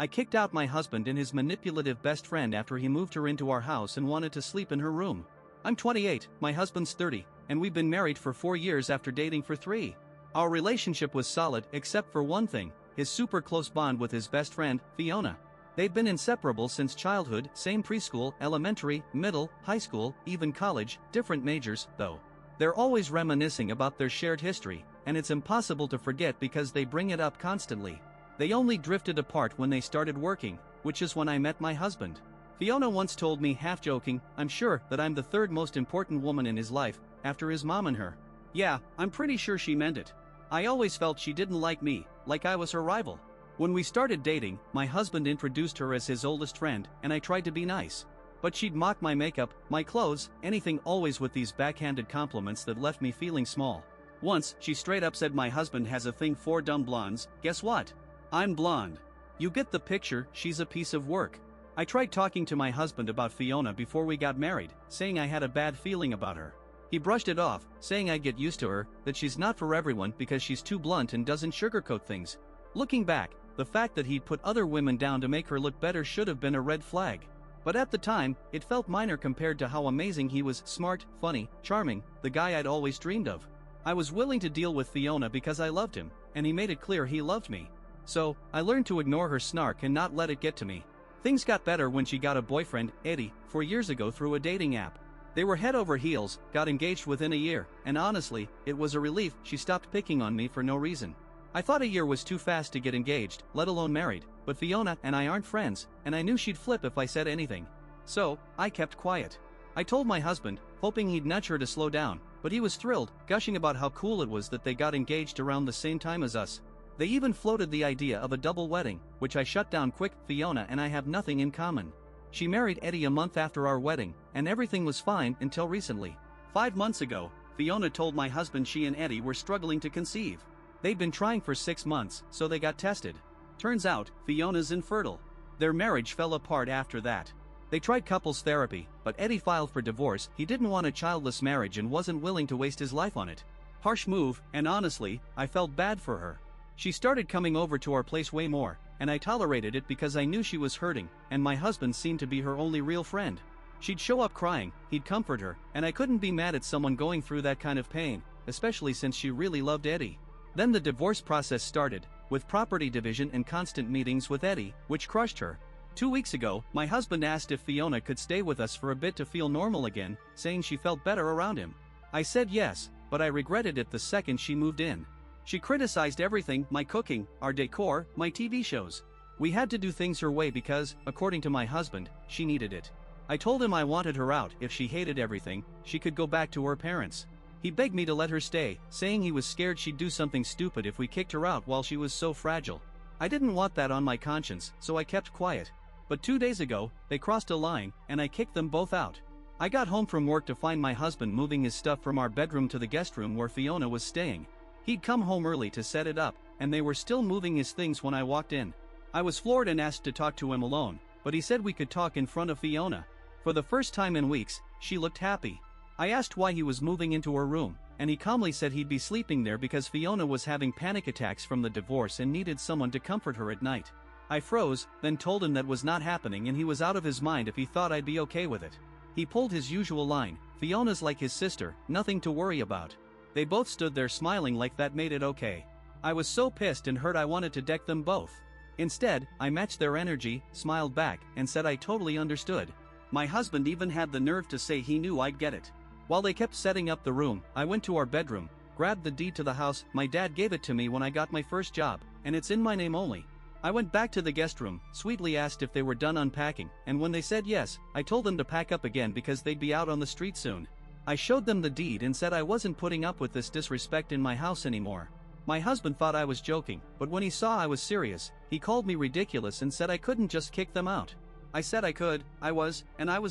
I kicked out my husband and his manipulative best friend after he moved her into our house and wanted to sleep in her room. I'm 28, my husband's 30, and we've been married for 4 years after dating for 3. Our relationship was solid except for one thing, his super close bond with his best friend, Fiona. They've been inseparable since childhood, same preschool, elementary, middle, high school, even college, different majors, though. They're always reminiscing about their shared history, and it's impossible to forget because they bring it up constantly. They only drifted apart when they started working, which is when I met my husband. Fiona once told me, half joking, I'm sure that I'm the third most important woman in his life, after his mom and her. Yeah, I'm pretty sure she meant it. I always felt she didn't like me, like I was her rival. When we started dating, my husband introduced her as his oldest friend, and I tried to be nice. But she'd mock my makeup, my clothes, anything, always with these backhanded compliments that left me feeling small. Once, she straight up said my husband has a thing for dumb blondes. Guess what? I'm blonde. You get the picture, she's a piece of work. I tried talking to my husband about Fiona before we got married, saying I had a bad feeling about her. He brushed it off, saying I'd get used to her, that she's not for everyone because she's too blunt and doesn't sugarcoat things. Looking back, the fact that he'd put other women down to make her look better should have been a red flag. But at the time, it felt minor compared to how amazing he was, smart, funny, charming, the guy I'd always dreamed of. I was willing to deal with Fiona because I loved him, and he made it clear he loved me. So, I learned to ignore her snark and not let it get to me. Things got better when she got a boyfriend, Eddie, 4 years ago through a dating app. They were head over heels, got engaged within a year, and honestly, it was a relief she stopped picking on me for no reason. I thought a year was too fast to get engaged, let alone married, but Fiona and I aren't friends, and I knew she'd flip if I said anything. So, I kept quiet. I told my husband, hoping he'd nudge her to slow down, but he was thrilled, gushing about how cool it was that they got engaged around the same time as us. They even floated the idea of a double wedding, which I shut down quick. Fiona and I have nothing in common. She married Eddie a month after our wedding, and everything was fine until recently. 5 months ago, Fiona told my husband she and Eddie were struggling to conceive. They'd been trying for 6 months, so they got tested. Turns out, Fiona's infertile. Their marriage fell apart after that. They tried couples therapy, but Eddie filed for divorce. He didn't want a childless marriage and wasn't willing to waste his life on it. Harsh move, and honestly, I felt bad for her. She started coming over to our place way more, and I tolerated it because I knew she was hurting, and my husband seemed to be her only real friend. She'd show up crying, he'd comfort her, and I couldn't be mad at someone going through that kind of pain, especially since she really loved Eddie. Then the divorce process started, with property division and constant meetings with Eddie, which crushed her. 2 weeks ago, my husband asked if Fiona could stay with us for a bit to feel normal again, saying she felt better around him. I said yes, but I regretted it the second she moved in. She criticized everything, my cooking, our decor, my TV shows. We had to do things her way because, according to my husband, she needed it. I told him I wanted her out. If she hated everything, she could go back to her parents. He begged me to let her stay, saying he was scared she'd do something stupid if we kicked her out while she was so fragile. I didn't want that on my conscience, so I kept quiet. But 2 days ago, they crossed a line, and I kicked them both out. I got home from work to find my husband moving his stuff from our bedroom to the guest room where Fiona was staying. He'd come home early to set it up, and they were still moving his things when I walked in. I was floored and asked to talk to him alone, but he said we could talk in front of Fiona. For the first time in weeks, she looked happy. I asked why he was moving into her room, and he calmly said he'd be sleeping there because Fiona was having panic attacks from the divorce and needed someone to comfort her at night. I froze, then told him that was not happening and he was out of his mind if he thought I'd be okay with it. He pulled his usual line, Fiona's like his sister, nothing to worry about. They both stood there smiling like that made it okay. I was so pissed and hurt I wanted to deck them both. Instead, I matched their energy, smiled back, and said I totally understood. My husband even had the nerve to say he knew I'd get it. While they kept setting up the room, I went to our bedroom, grabbed the deed to the house. My dad gave it to me when I got my first job, and it's in my name only. I went back to the guest room, sweetly asked if they were done unpacking, and when they said yes, I told them to pack up again because they'd be out on the street soon. I showed them the deed and said I wasn't putting up with this disrespect in my house anymore. My husband thought I was joking, but when he saw I was serious, he called me ridiculous and said I couldn't just kick them out. I said I could, I was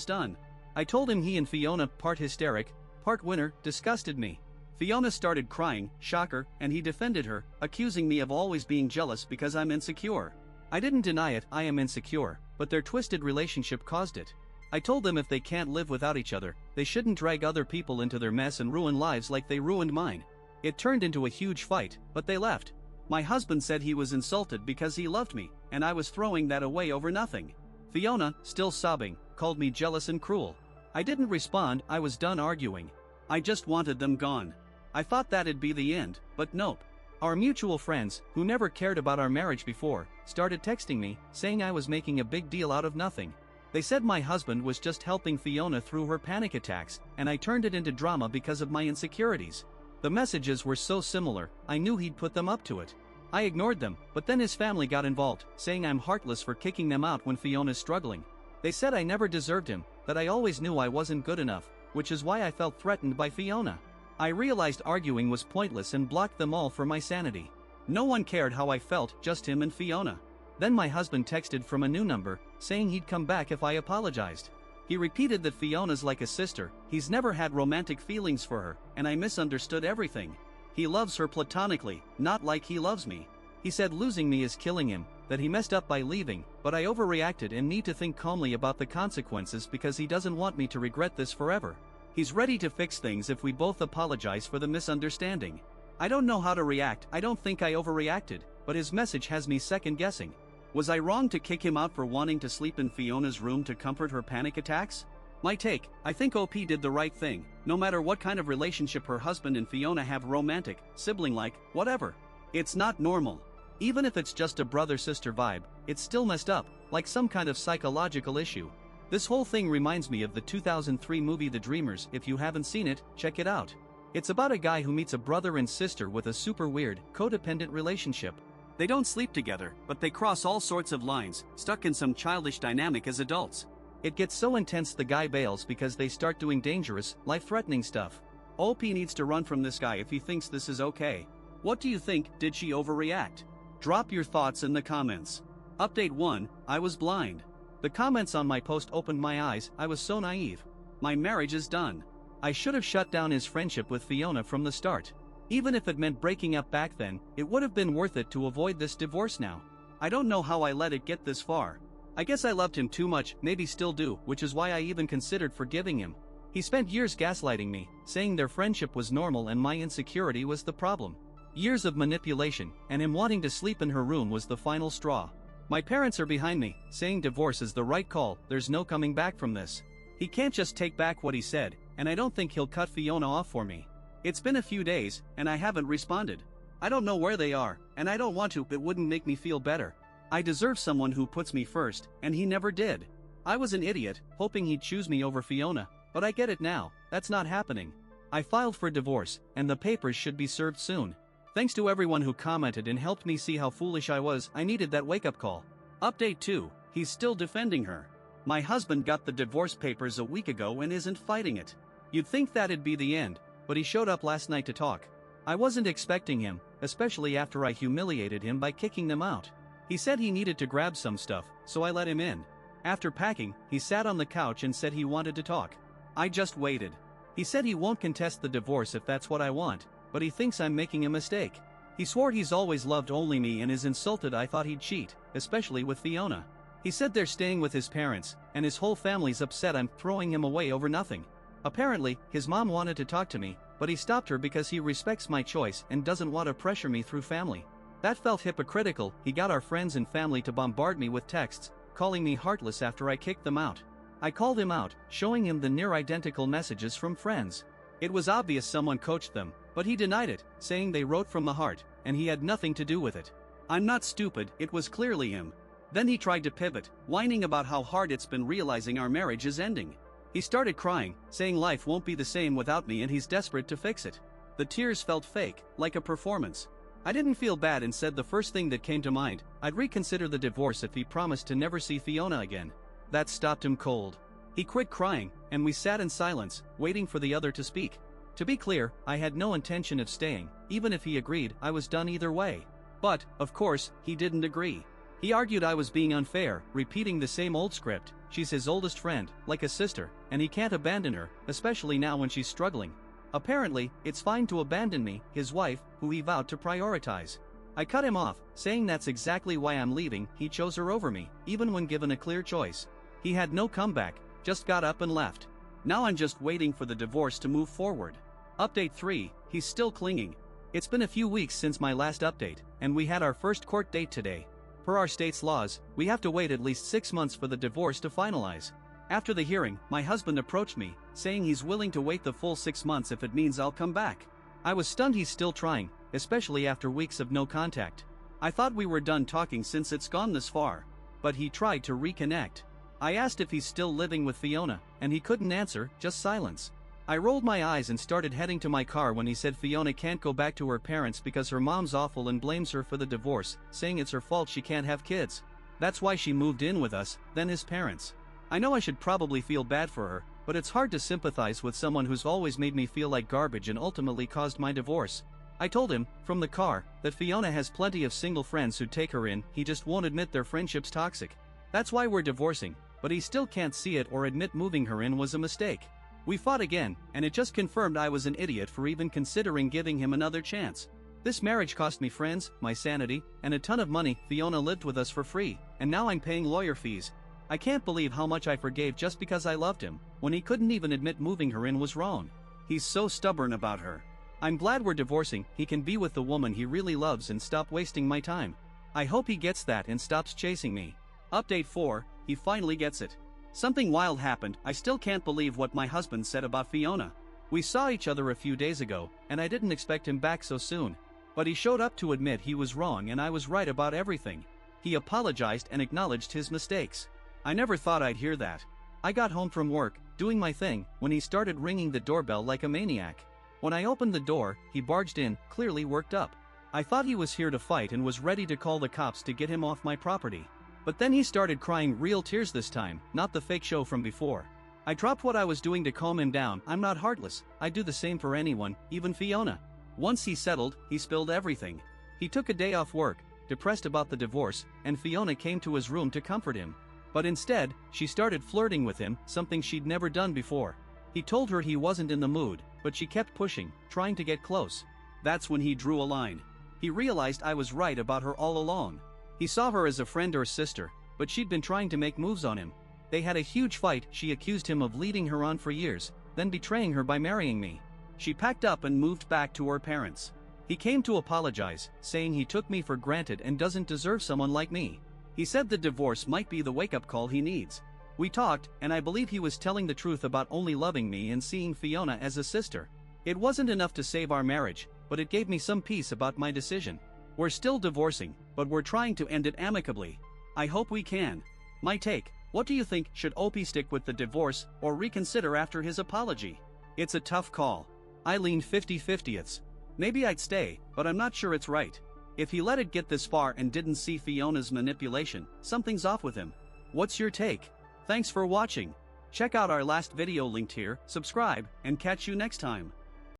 done. I told him he and Fiona, part hysteric, part winner, disgusted me. Fiona started crying, shocker, and he defended her, accusing me of always being jealous because I'm insecure. I didn't deny it, I am insecure, but their twisted relationship caused it. I told them if they can't live without each other, they shouldn't drag other people into their mess and ruin lives like they ruined mine. It turned into a huge fight, but they left. My husband said he was insulted because he loved me, and I was throwing that away over nothing. Fiona, still sobbing, called me jealous and cruel. I didn't respond, I was done arguing. I just wanted them gone. I thought that'd be the end, but nope. Our mutual friends, who never cared about our marriage before, started texting me, saying I was making a big deal out of nothing. They said my husband was just helping Fiona through her panic attacks, and I turned it into drama because of my insecurities. The messages were so similar, I knew he'd put them up to it. I ignored them, but then his family got involved, saying I'm heartless for kicking them out when Fiona's struggling. They said I never deserved him, that I always knew I wasn't good enough, which is why I felt threatened by Fiona. I realized arguing was pointless and blocked them all for my sanity. No one cared how I felt, just him and Fiona. Then my husband texted from a new number, saying he'd come back if I apologized. He repeated that Fiona's like a sister, he's never had romantic feelings for her, and I misunderstood everything. He loves her platonically, not like he loves me. He said losing me is killing him, that he messed up by leaving, but I overreacted and need to think calmly about the consequences because he doesn't want me to regret this forever. He's ready to fix things if we both apologize for the misunderstanding. I don't know how to react, I don't think I overreacted, but his message has me second guessing. Was I wrong to kick him out for wanting to sleep in Fiona's room to comfort her panic attacks? My take, I think OP did the right thing, no matter what kind of relationship her husband and Fiona have, romantic, sibling-like, whatever. It's not normal. Even if it's just a brother-sister vibe, it's still messed up, like some kind of psychological issue. This whole thing reminds me of the 2003 movie The Dreamers. If you haven't seen it, check it out. It's about a guy who meets a brother and sister with a super weird, codependent relationship. They don't sleep together, but they cross all sorts of lines, stuck in some childish dynamic as adults. It gets so intense the guy bails because they start doing dangerous, life-threatening stuff. OP needs to run from this guy if he thinks this is okay. What do you think? Did she overreact? Drop your thoughts in the comments. Update 1, I was blind. The comments on my post opened my eyes, I was so naive. My marriage is done. I should have shut down his friendship with Fiona from the start. Even if it meant breaking up back then, it would have been worth it to avoid this divorce now. I don't know how I let it get this far. I guess I loved him too much, maybe still do, which is why I even considered forgiving him. He spent years gaslighting me, saying their friendship was normal and my insecurity was the problem. Years of manipulation, and him wanting to sleep in her room was the final straw. My parents are behind me, saying divorce is the right call, there's no coming back from this. He can't just take back what he said, and I don't think he'll cut Fiona off for me. It's been a few days, and I haven't responded. I don't know where they are, and I don't want to, it wouldn't make me feel better. I deserve someone who puts me first, and he never did. I was an idiot, hoping he'd choose me over Fiona, but I get it now, that's not happening. I filed for divorce, and the papers should be served soon. Thanks to everyone who commented and helped me see how foolish I was, I needed that wake-up call. Update 2, he's still defending her. My husband got the divorce papers a week ago and isn't fighting it. You'd think that'd be the end, but he showed up last night to talk. I wasn't expecting him, especially after I humiliated him by kicking them out. He said he needed to grab some stuff, so I let him in. After packing, he sat on the couch and said he wanted to talk. I just waited. He said he won't contest the divorce if that's what I want, but he thinks I'm making a mistake. He swore he's always loved only me and is insulted I thought he'd cheat, especially with Fiona. He said they're staying with his parents, and his whole family's upset I'm throwing him away over nothing. Apparently, his mom wanted to talk to me, but he stopped her because he respects my choice and doesn't want to pressure me through family. That felt hypocritical. He got our friends and family to bombard me with texts, calling me heartless after I kicked them out. I called him out, showing him the near-identical messages from friends. It was obvious someone coached them, but he denied it, saying they wrote from the heart, and he had nothing to do with it. I'm not stupid, it was clearly him. Then he tried to pivot, whining about how hard it's been realizing our marriage is ending. He started crying, saying life won't be the same without me and he's desperate to fix it. The tears felt fake, like a performance. I didn't feel bad and said the first thing that came to mind, I'd reconsider the divorce if he promised to never see Fiona again. That stopped him cold. He quit crying, and we sat in silence, waiting for the other to speak. To be clear, I had no intention of staying. Even if he agreed, I was done either way. But, of course, he didn't agree. He argued I was being unfair, repeating the same old script. She's his oldest friend, like a sister, and he can't abandon her, especially now when she's struggling. Apparently, it's fine to abandon me, his wife, who he vowed to prioritize. I cut him off, saying that's exactly why I'm leaving. He chose her over me, even when given a clear choice. He had no comeback, just got up and left. Now I'm just waiting for the divorce to move forward. Update 3, he's still clinging. It's been a few weeks since my last update, and we had our first court date today. Per our state's laws, we have to wait at least 6 months for the divorce to finalize. After the hearing, my husband approached me, saying he's willing to wait the full 6 months if it means I'll come back. I was stunned he's still trying, especially after weeks of no contact. I thought we were done talking since it's gone this far. But he tried to reconnect. I asked if he's still living with Fiona, and he couldn't answer, just silence. I rolled my eyes and started heading to my car when he said Fiona can't go back to her parents because her mom's awful and blames her for the divorce, saying it's her fault she can't have kids. That's why she moved in with us, then his parents. I know I should probably feel bad for her, but it's hard to sympathize with someone who's always made me feel like garbage and ultimately caused my divorce. I told him, from the car, that Fiona has plenty of single friends who'd take her in, he just won't admit their friendship's toxic. That's why we're divorcing, but he still can't see it or admit moving her in was a mistake. We fought again, and it just confirmed I was an idiot for even considering giving him another chance. This marriage cost me friends, my sanity, and a ton of money. Fiona lived with us for free, and now I'm paying lawyer fees. I can't believe how much I forgave just because I loved him, when he couldn't even admit moving her in was wrong. He's so stubborn about her. I'm glad we're divorcing, he can be with the woman he really loves and stop wasting my time. I hope he gets that and stops chasing me. Update 4, he finally gets it. Something wild happened. I still can't believe what my husband said about Fiona. We saw each other a few days ago, and I didn't expect him back so soon. But he showed up to admit he was wrong and I was right about everything. He apologized and acknowledged his mistakes. I never thought I'd hear that. I got home from work, doing my thing, when he started ringing the doorbell like a maniac. When I opened the door, he barged in, clearly worked up. I thought he was here to fight and was ready to call the cops to get him off my property. But then he started crying real tears this time, not the fake show from before. I dropped what I was doing to calm him down. I'm not heartless, I'd do the same for anyone, even Fiona. Once he settled, he spilled everything. He took a day off work, depressed about the divorce, and Fiona came to his room to comfort him. But instead, she started flirting with him, something she'd never done before. He told her he wasn't in the mood, but she kept pushing, trying to get close. That's when he drew a line. He realized I was right about her all along. He saw her as a friend or sister, but she'd been trying to make moves on him. They had a huge fight. She accused him of leading her on for years, then betraying her by marrying me. She packed up and moved back to her parents. He came to apologize, saying he took me for granted and doesn't deserve someone like me. He said the divorce might be the wake-up call he needs. We talked, and I believe he was telling the truth about only loving me and seeing Fiona as a sister. It wasn't enough to save our marriage, but it gave me some peace about my decision. We're still divorcing, but we're trying to end it amicably. I hope we can. My take, what do you think? Should Opie stick with the divorce or reconsider after his apology? It's a tough call. I lean 50-50. Maybe I'd stay, but I'm not sure it's right. If he let it get this far and didn't see Fiona's manipulation, something's off with him. What's your take? Thanks for watching. Check out our last video linked here, subscribe, and catch you next time.